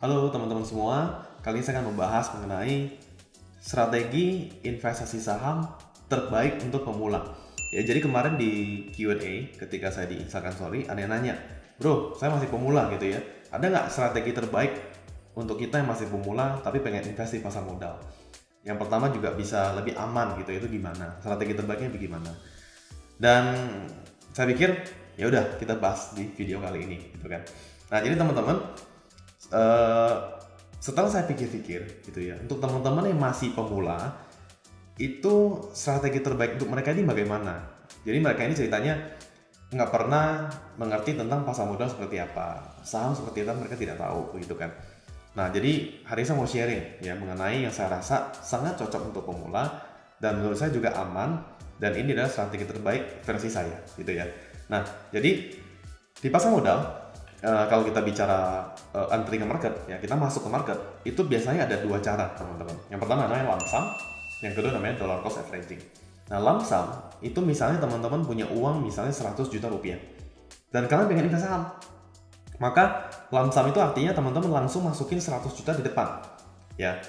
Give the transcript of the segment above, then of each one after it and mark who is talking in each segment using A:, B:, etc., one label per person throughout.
A: Halo teman-teman semua, kali ini saya akan membahas mengenai strategi investasi saham terbaik untuk pemula. Ya, jadi kemarin di Q&A ketika saya di Instagram Story ada yang nanya, bro, saya masih pemula gitu ya, ada nggak strategi terbaik untuk kita yang masih pemula tapi pengen investasi pasar modal? Yang pertama juga bisa lebih aman gitu, itu gimana? Strategi terbaiknya bagaimana? Dan saya pikir ya udah kita bahas di video kali ini, gitu kan? Nah, jadi teman-teman, eh, setelah saya pikir-pikir gitu ya, untuk teman-teman yang masih pemula, itu strategi terbaik untuk mereka ini bagaimana? Jadi mereka ini ceritanya nggak pernah mengerti tentang pasar modal seperti apa, saham seperti apa mereka tidak tahu, begitu kan? Nah, jadi hari ini saya mau sharing ya mengenai yang saya rasa sangat cocok untuk pemula dan menurut saya juga aman, dan ini adalah strategi terbaik versi saya, gitu ya. Nah, jadi di pasar modal, kalau kita bicara entering ke market, ya kita masuk ke market, itu biasanya ada dua cara, teman-teman. Yang pertama namanya lump sum, yang kedua namanya dollar cost averaging. Nah, lump sum itu misalnya teman-teman punya uang misalnya 100 juta rupiah, dan kalian pengen invest saham. Maka lump sum itu artinya teman-teman langsung masukin 100 juta di depan. Ya,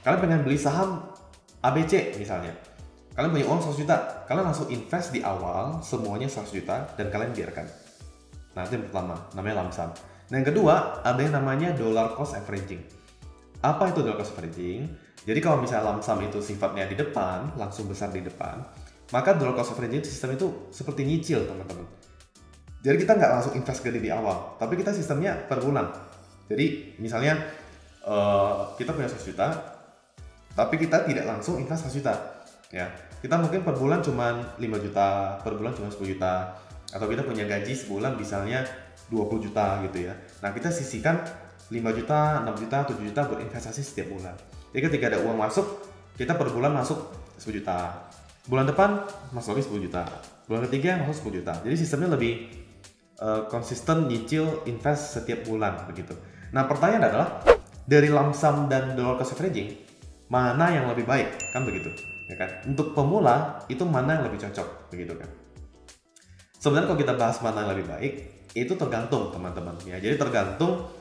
A: kalian pengen beli saham ABC misalnya. Kalian punya uang 100 juta, kalian langsung invest di awal semuanya 100 juta dan kalian biarkan. Nah, itu yang pertama, namanya lump sum. Nah, yang kedua, ada yang namanya dollar cost averaging. Apa itu dollar cost averaging? Jadi kalau misalnya lump sum itu sifatnya di depan, langsung besar di depan, maka dollar cost averaging sistem itu seperti nyicil, teman-teman. Jadi kita nggak langsung invest gede di awal, tapi kita sistemnya per bulan. Jadi misalnya kita punya 100 juta, tapi kita tidak langsung invest 100 juta. Ya, kita mungkin per bulan cuma 5 juta, per bulan cuma 10 juta, atau kita punya gaji sebulan misalnya 20 juta gitu ya. Nah, kita sisihkan 5 juta, 6 juta, 7 juta buat investasi setiap bulan. Jadi ketika ada uang masuk, kita per bulan masuk 10 juta. Bulan depan masuk lagi 10 juta. Bulan ketiga masuk 10 juta. Jadi sistemnya lebih konsisten nyicil invest setiap bulan begitu. Nah, pertanyaan adalah dari lump sum dan dollar cost averaging, mana yang lebih baik, kan begitu, ya kan? Untuk pemula itu mana yang lebih cocok, begitu kan? Sebenarnya kalau kita bahas mana yang lebih baik, itu tergantung teman-teman ya. Jadi tergantung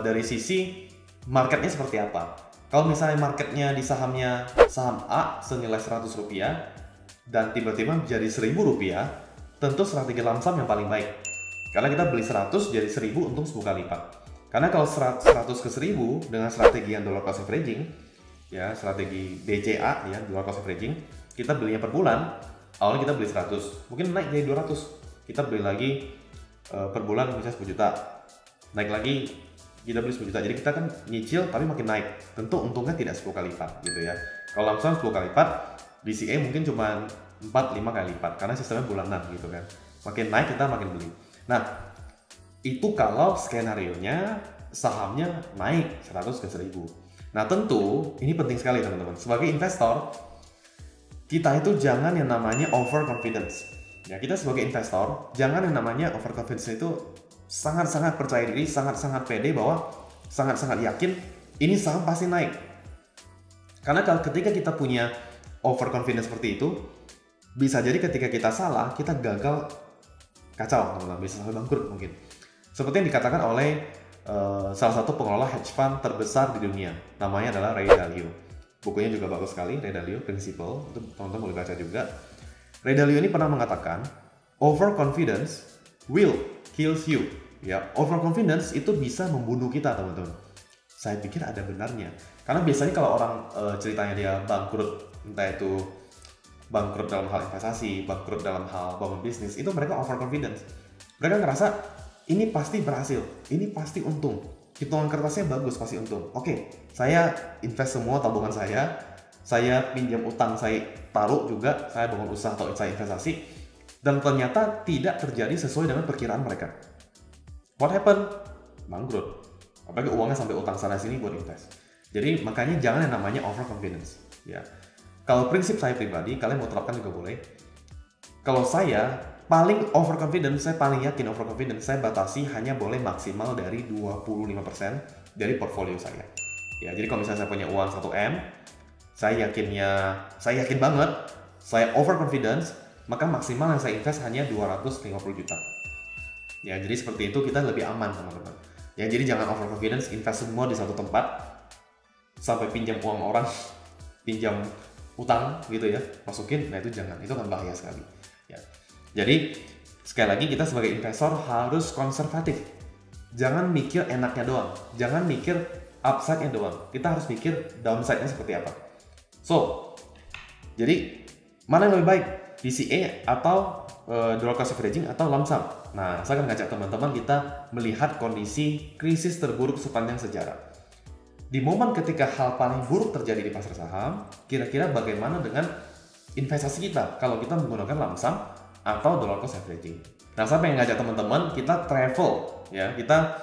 A: dari sisi marketnya seperti apa. Kalau misalnya marketnya di sahamnya saham A senilai 100 rupiah dan tiba-tiba menjadi 1000 rupiah, tentu strategi lump sum yang paling baik. Karena kita beli 100 jadi 1000 untung 10 kali lipat. Karena kalau 100 ke 1000 dengan strategi yang dollar cost averaging, ya strategi DCA ya, dollar cost averaging, kita belinya per bulan, awalnya kita beli 100, mungkin naik jadi 200. Kita beli lagi per bulan misalnya 10 juta. Naik lagi kita beli 10 juta. Jadi kita kan nyicil tapi makin naik. Tentu untungnya tidak 10 kali lipat gitu ya. Kalau langsung 10 kali lipat, DCA mungkin cuma 4-5 kali lipat karena sistemnya bulanan gitu kan. Makin naik kita makin beli. Nah, itu kalau skenario-nya sahamnya naik 100 ke 1000. Nah, tentu ini penting sekali teman-teman. Sebagai investor, kita itu jangan yang namanya overconfidence. Ya, kita sebagai investor, jangan yang namanya overconfidence itu sangat-sangat percaya diri, sangat-sangat pede bahwa sangat-sangat yakin ini saham pasti naik. Karena kalau ketika kita punya overconfidence seperti itu, bisa jadi ketika kita salah, kita gagal, kacau teman-teman, bisa sampai bangkrut mungkin. Seperti yang dikatakan oleh salah satu pengelola hedge fund terbesar di dunia, namanya adalah Ray Dalio. Bukunya juga bagus sekali, Ray Dalio Principle, itu teman-teman boleh baca juga. Ray Dalio ini pernah mengatakan, overconfidence will kills you. Ya, overconfidence itu bisa membunuh kita, teman-teman. Saya pikir ada benarnya. Karena biasanya kalau orang ceritanya dia bangkrut, entah itu bangkrut dalam hal investasi, bangkrut dalam hal bangun bisnis, itu mereka overconfidence. Mereka ngerasa ini pasti berhasil, ini pasti untung, hitungan kertasnya bagus, pasti untung. Oke, saya invest semua tabungan saya pinjam utang, saya taruh juga, saya bangun usaha atau saya investasi, dan ternyata tidak terjadi sesuai dengan perkiraan mereka. What happened? Bangkrut. Apalagi uangnya sampai utang sana sini buat invest. Jadi makanya jangan yang namanya overconfidence. Ya. Kalau prinsip saya pribadi, kalian mau terapkan juga boleh. Kalau saya paling overconfident, saya paling yakin overconfident, saya batasi hanya boleh maksimal dari 25% dari portfolio saya. Ya, jadi kalau misalnya saya punya uang 1M, saya yakin banget, saya overconfidence, maka maksimal yang saya invest hanya 250 juta. Ya, jadi seperti itu kita lebih aman, teman-teman. Ya, jadi jangan overconfidence, invest semua di satu tempat sampai pinjam uang orang, pinjam utang gitu ya, masukin. Nah itu jangan, itu kan bahaya sekali. Ya. Jadi sekali lagi kita sebagai investor harus konservatif. Jangan mikir enaknya doang, jangan mikir upside-nya doang. Kita harus mikir downside-nya seperti apa. So, jadi mana yang lebih baik? DCA atau dollar cost averaging atau lump sum? Nah, saya akan ngajak teman-teman kita melihat kondisi krisis terburuk sepanjang sejarah. Di momen ketika hal paling buruk terjadi di pasar saham, kira-kira bagaimana dengan investasi kita kalau kita menggunakan lump sum atau dollar cost averaging? Nah, saya pengen ngajak teman-teman kita travel, ya, kita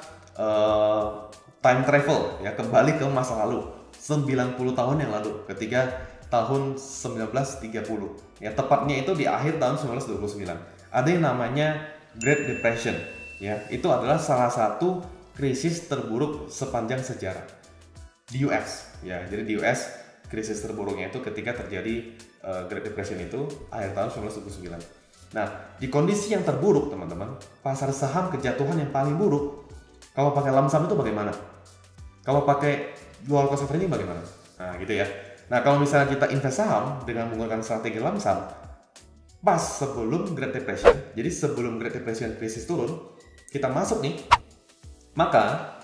A: time travel, ya, kembali ke masa lalu, 90 tahun yang lalu, ketika tahun 1930, ya, tepatnya itu di akhir tahun 1929. Ada yang namanya Great Depression, ya, itu adalah salah satu krisis terburuk sepanjang sejarah di US, ya. Jadi di US krisis terburuknya itu ketika terjadi Great Depression itu akhir tahun 1929. Nah, di kondisi yang terburuk teman-teman, pasar saham kejatuhan yang paling buruk. Kalau pakai lump sum itu bagaimana? Kalau pakai dollar cost averaging bagaimana? Nah, gitu ya. Nah, kalau misalnya kita invest saham dengan menggunakan strategi lump sum pas sebelum Great Depression, jadi sebelum Great Depression krisis turun, kita masuk nih, maka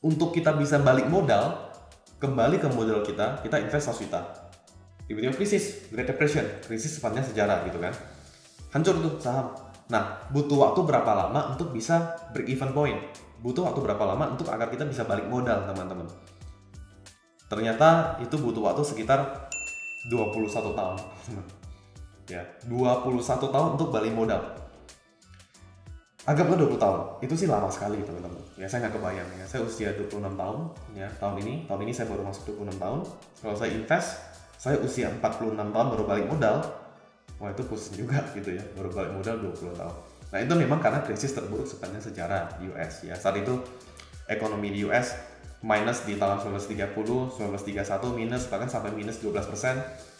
A: untuk kita bisa balik modal, kembali ke modal kita invest 100 juta. Tiba-tiba krisis, Great Depression, krisis sepanjang sejarah gitu kan. Hancur tuh saham. Nah, butuh waktu berapa lama untuk bisa break even point? Butuh waktu berapa lama untuk agar kita bisa balik modal, teman-teman? Ternyata itu butuh waktu sekitar 21 tahun. Ya, 21 tahun untuk balik modal. Anggaplah 20 tahun. Itu sih lama sekali, teman-teman. Ya, saya nggak kebayang ya. Saya usia 26 tahun, ya, tahun ini saya baru masuk 26 tahun. Kalau saya invest, saya usia 46 tahun baru balik modal. Wah, itu pusing juga gitu ya, baru balik modal 20 tahun. Nah, itu memang karena krisis terburuk sepanjang sejarah di US ya. Saat itu ekonomi di US minus di tahun 1930, 1931 minus, bahkan sampai minus 12%,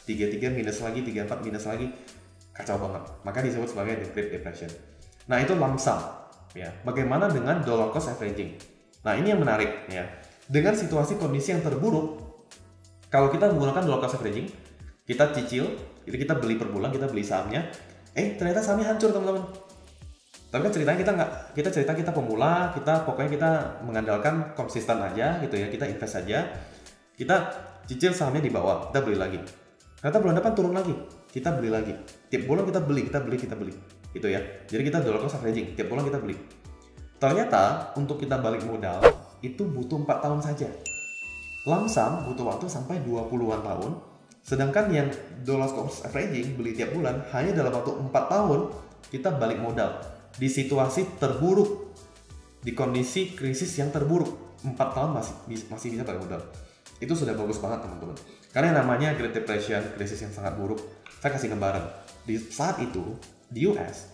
A: 33 minus lagi, 34 minus lagi. Kacau banget. Maka disebut sebagai the Great Depression. Nah, itu lump sum ya. Bagaimana dengan dollar cost averaging? Nah, ini yang menarik ya. Dengan situasi kondisi yang terburuk, kalau kita menggunakan dollar cost averaging, kita cicil, jadi kita beli per bulan, kita beli sahamnya, ternyata sahamnya hancur, teman-teman. Tapi kan ceritanya kita pemula, pokoknya kita mengandalkan konsisten aja gitu ya, kita invest aja, kita cicil sahamnya di bawah, kita beli lagi. Ternyata bulan depan turun lagi, kita beli lagi. Tiap bulan kita beli, gitu ya. Jadi kita dollar cost averaging, tiap bulan kita beli. Ternyata untuk kita balik modal itu butuh 4 tahun saja. Lump sum butuh waktu sampai 20-an tahun. Sedangkan yang dollar cost averaging beli tiap bulan hanya dalam waktu 4 tahun kita balik modal di situasi terburuk, di kondisi krisis yang terburuk. 4 tahun masih bisa balik modal. Itu sudah bagus banget, teman-teman. Karena yang namanya Great Depression, krisis yang sangat buruk, saya kasih gambaran. Di saat itu di US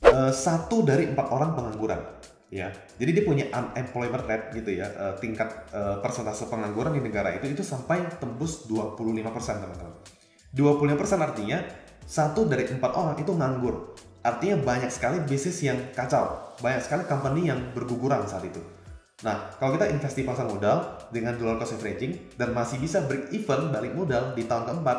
A: 1 dari 4 orang pengangguran. Ya, jadi dia punya unemployment rate gitu ya, tingkat persentase pengangguran di negara itu sampai tembus 25%, teman-teman. 25% artinya 1 dari 4 orang itu nganggur. Artinya banyak sekali bisnis yang kacau, banyak sekali company yang berguguran saat itu. Nah, kalau kita invest di pasar modal dengan dollar cost averaging dan masih bisa break even balik modal di tahun keempat,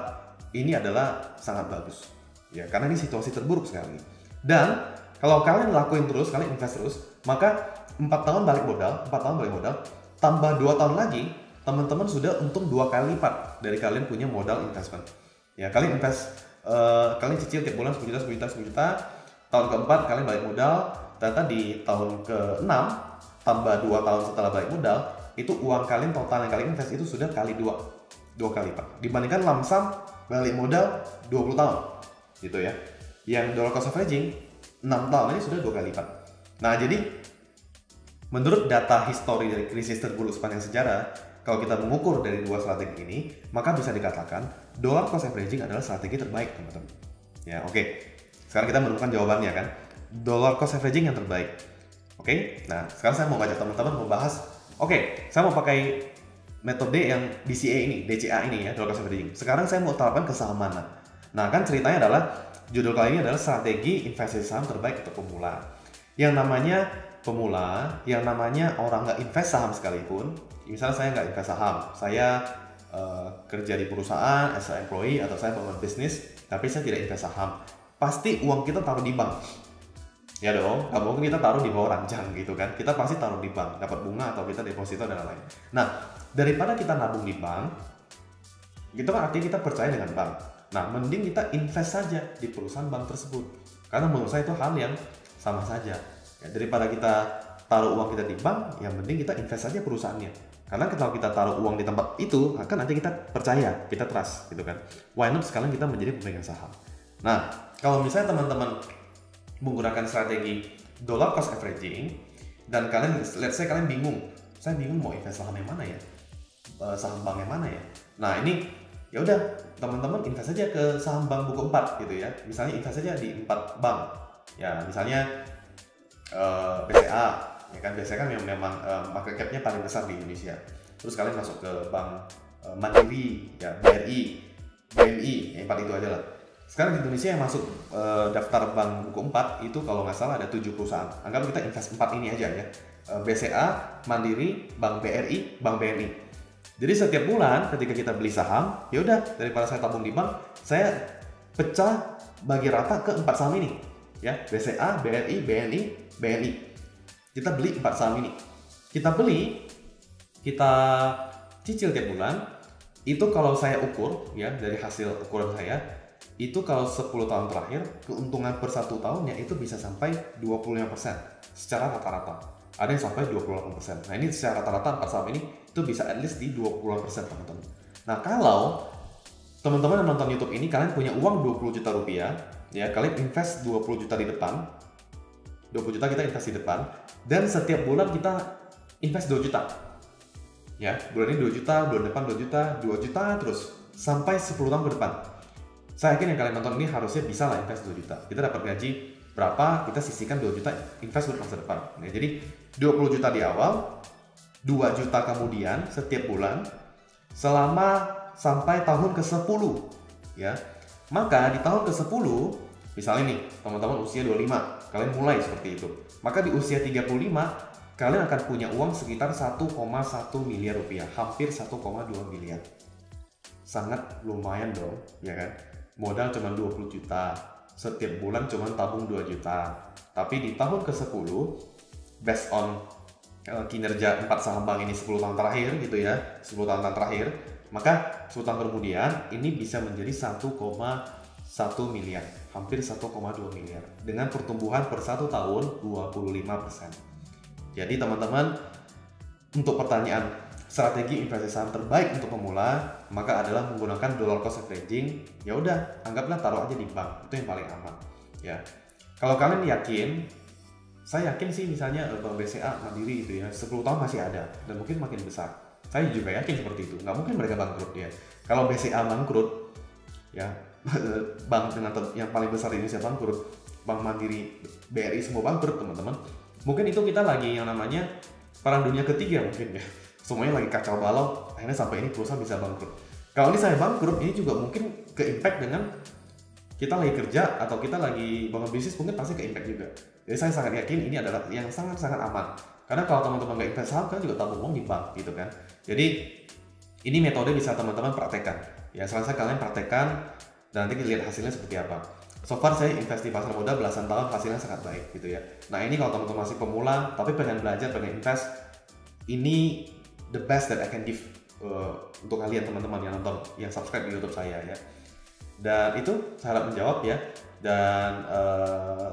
A: ini adalah sangat bagus. Ya, karena ini situasi terburuk sekali. Dan kalau kalian lakuin terus, kalian invest terus, maka 4 tahun balik modal, tambah 2 tahun lagi, teman-teman sudah untung 2 kali lipat dari kalian punya modal investment. Ya, kalian invest, kalian cicil tiap bulan 10 juta, tahun keempat kalian balik modal, ternyata di tahun ke-6, tambah 2 tahun setelah balik modal, itu uang kalian total yang kalian invest itu sudah kali 2 kali lipat. Dibandingkan lump sum balik modal 20 tahun, gitu ya. Yang dollar cost averaging 6 tahun aja sudah 2 kali lipat. Nah, jadi menurut data histori dari krisis terburuk sepanjang sejarah, kalau kita mengukur dari 2 strategi ini, maka bisa dikatakan dollar cost averaging adalah strategi terbaik, teman-teman. Ya, oke. Sekarang kita menemukan jawabannya kan. Dollar cost averaging yang terbaik. Oke. Nah, sekarang saya mau ngajak teman-teman membahas, saya mau pakai metode yang DCA ini ya, dollar cost averaging. Sekarang saya mau terapkan ke saham mana? Nah, kan ceritanya adalah judul kali ini adalah strategi investasi saham terbaik untuk pemula. Yang namanya pemula yang namanya orang nggak invest saham sekalipun, misalnya saya nggak invest saham, saya kerja di perusahaan as a employee atau saya bangun bisnis, tapi saya tidak invest saham, pasti uang kita taruh di bank. Ya dong, nggak mungkin kita taruh di bawah ranjang gitu kan. Kita pasti taruh di bank, dapat bunga atau kita deposito dan lain-lain. Nah, daripada kita nabung di bank, itu kan artinya kita percaya dengan bank. Nah, mending kita invest saja di perusahaan bank tersebut. Karena menurut saya itu hal yang sama saja. Ya, daripada kita taruh uang kita di bank, yang penting kita invest saja perusahaannya. Karena kalau kita taruh uang di tempat itu, kan nanti kita percaya, kita trust gitu kan. Why not sekarang kita menjadi pemegang saham. Nah, kalau misalnya teman-teman menggunakan strategi dollar cost averaging dan kalian, let's say kalian bingung, saya bingung mau invest saham yang mana ya, saham bank yang mana ya. Nah ini ya udah teman-teman invest saja ke saham bank buku 4 gitu ya. Misalnya invest saja di 4 bank. Ya misalnya BCA, ya kan BCA kan memang market cap-nya paling besar di Indonesia. Terus kalian masuk ke bank Mandiri, ya BRI, BNI, ya 4 itu aja lah. Sekarang di Indonesia yang masuk daftar bank buku 4 itu kalau nggak salah ada 7 perusahaan. Anggap kita invest 4 ini aja ya. BCA, Mandiri, Bank BRI, Bank BNI. Jadi setiap bulan ketika kita beli saham, ya udah daripada saya tabung di bank, saya pecah bagi rata ke 4 saham ini. Ya, BCA, BRI, BNI, BNI. Kita beli 4 saham ini. Kita beli, kita cicil tiap bulan. Itu kalau saya ukur ya dari hasil ukuran saya, itu kalau 10 tahun terakhir keuntungan per 1 tahunnya itu bisa sampai 25% secara rata-rata. Ada yang sampai 28%. Nah ini secara rata-rata 4 saham ini itu bisa at least di 20% teman-teman. Nah kalau teman-teman yang nonton YouTube ini kalian punya uang 20 juta rupiah, ya kalian invest 20 juta di depan, 20 juta kita invest di depan, dan setiap bulan kita invest 2 juta. Ya, bulan ini 2 juta, bulan depan 2 juta, 2 juta terus sampai 10 tahun ke depan. Saya yakin yang kalian nonton ini harusnya bisa lah invest 2 juta. Kita dapat gaji berapa, kita sisihkan 2 juta invest buat masa depan. Nah, jadi 20 juta di awal, 2 juta kemudian setiap bulan selama sampai tahun ke-10 ya. Maka di tahun ke-10 misalnya nih teman-teman usia 25, kalian mulai seperti itu. Maka di usia 35 kalian akan punya uang sekitar 1,1 miliar rupiah, hampir 1,2 miliar. Sangat lumayan dong, ya kan? Modal cuma 20 juta, setiap bulan cuma tabung 2 juta. Tapi di tahun ke-10, based on kinerja 4 saham bank ini 10 tahun terakhir gitu ya, 10 tahun terakhir, maka 10 tahun kemudian ini bisa menjadi 1,1 miliar, hampir 1,2 miliar dengan pertumbuhan per 1 tahun 25%. Jadi teman-teman, untuk pertanyaan strategi investasi saham terbaik untuk pemula, maka adalah menggunakan dollar cost averaging. Ya udah, anggaplah taruh aja di bank, itu yang paling aman. Ya, kalau kalian yakin, saya yakin sih misalnya Bank BCA, Mandiri itu ya, 10 tahun masih ada dan mungkin makin besar. Saya juga yakin seperti itu. Nggak mungkin mereka bangkrut ya. Kalau BCA bangkrut, ya bank dengan yang paling besar di Indonesia bangkrut, Bank Mandiri, BRI semua bangkrut teman-teman. Mungkin itu kita lagi yang namanya perang dunia ketiga mungkin ya. Semuanya lagi kacau balau, akhirnya sampai ini perusahaan bisa bangkrut. Kalau ini saya bangkrut, ini juga mungkin ke-impact dengan kita lagi kerja atau kita lagi bangun bisnis, mungkin pasti ke-impact juga. Jadi saya sangat yakin ini adalah yang sangat-sangat aman. Karena kalau teman-teman nggak invest saham, kan juga tabung uang di bank gitu kan. Jadi ini metode bisa teman-teman praktekkan. Ya selesai kalian praktekkan dan nanti lihat hasilnya seperti apa. So far saya invest di pasar modal belasan tahun, hasilnya sangat baik gitu ya. Nah ini kalau teman-teman masih pemula tapi pengen belajar, pengen invest, ini the best that I can give untuk kalian teman-teman yang nonton, yang subscribe di YouTube saya ya. Dan itu saya harap menjawab ya. Dan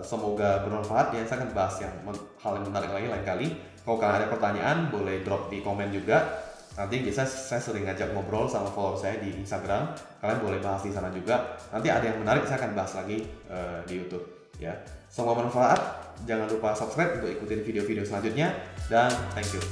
A: semoga bermanfaat ya. Saya akan bahas hal yang menarik lagi lain kali. Kalau kalian ada pertanyaan boleh drop di komen juga. Nanti biasa saya sering ngajak ngobrol sama follower saya di Instagram. Kalian boleh bahas di sana juga. Nanti ada yang menarik saya akan bahas lagi di YouTube ya. Semoga bermanfaat. Jangan lupa subscribe untuk ikutin video-video selanjutnya dan thank you.